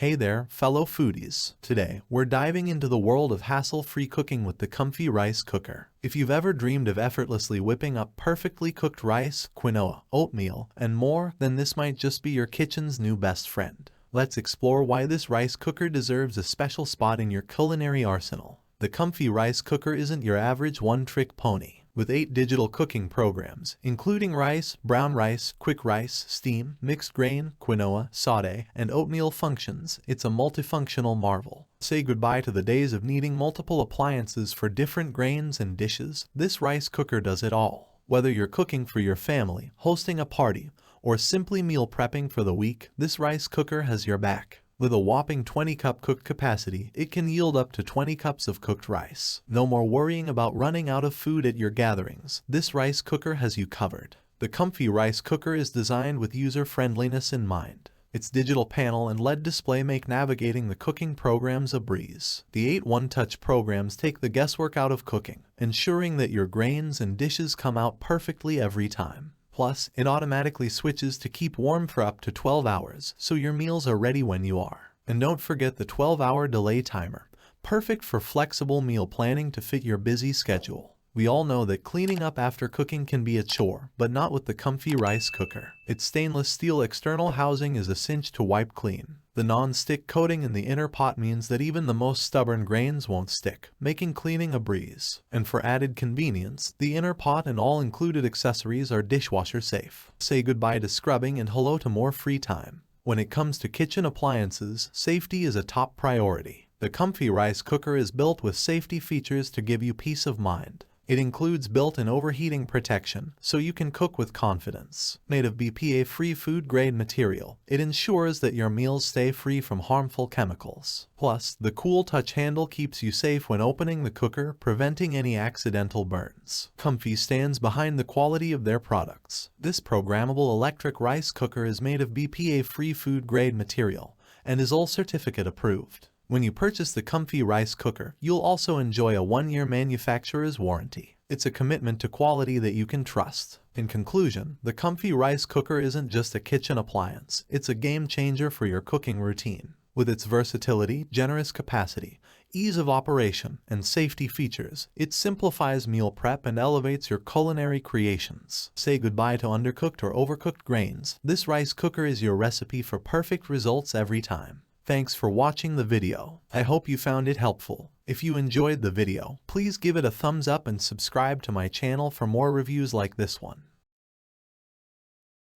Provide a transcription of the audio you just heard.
Hey there, fellow foodies. Today, we're diving into the world of hassle-free cooking with the Comfee rice cooker. If you've ever dreamed of effortlessly whipping up perfectly cooked rice, quinoa, oatmeal, and more, then this might just be your kitchen's new best friend. Let's explore why this rice cooker deserves a special spot in your culinary arsenal. The Comfee rice cooker isn't your average one-trick pony. With 8 digital cooking programs, including rice, brown rice, quick rice, steam, mixed grain, quinoa, sauté, and oatmeal functions, it's a multifunctional marvel. Say goodbye to the days of needing multiple appliances for different grains and dishes. This rice cooker does it all. Whether you're cooking for your family, hosting a party, or simply meal prepping for the week, this rice cooker has your back. With a whopping 20-cup cooked capacity, it can yield up to 20 cups of cooked rice. No more worrying about running out of food at your gatherings. This rice cooker has you covered. The Comfee rice cooker is designed with user-friendliness in mind. Its digital panel and LED display make navigating the cooking programs a breeze. The 8 one-touch programs take the guesswork out of cooking, ensuring that your grains and dishes come out perfectly every time. Plus, it automatically switches to keep warm for up to 12 hours, so your meals are ready when you are. And don't forget the 12-hour delay timer, perfect for flexible meal planning to fit your busy schedule. We all know that cleaning up after cooking can be a chore, but not with the Comfee rice cooker. Its stainless steel external housing is a cinch to wipe clean. The non-stick coating in the inner pot means that even the most stubborn grains won't stick, making cleaning a breeze. And for added convenience, the inner pot and all included accessories are dishwasher safe. Say goodbye to scrubbing and hello to more free time. When it comes to kitchen appliances, safety is a top priority. The Comfee rice cooker is built with safety features to give you peace of mind. It includes built-in overheating protection, so you can cook with confidence. Made of BPA-free food-grade material, it ensures that your meals stay free from harmful chemicals. Plus, the cool touch handle keeps you safe when opening the cooker, preventing any accidental burns. Comfee stands behind the quality of their products. This programmable electric rice cooker is made of BPA-free food-grade material and is all certificate approved. When you purchase the Comfee rice cooker, you'll also enjoy a 1-year manufacturer's warranty. It's a commitment to quality that you can trust. In conclusion, the Comfee rice cooker isn't just a kitchen appliance, it's a game changer for your cooking routine. With its versatility, generous capacity, ease of operation, and safety features, it simplifies meal prep and elevates your culinary creations. Say goodbye to undercooked or overcooked grains. This rice cooker is your recipe for perfect results every time. Thanks for watching the video. I hope you found it helpful. If you enjoyed the video, please give it a thumbs up and subscribe to my channel for more reviews like this one.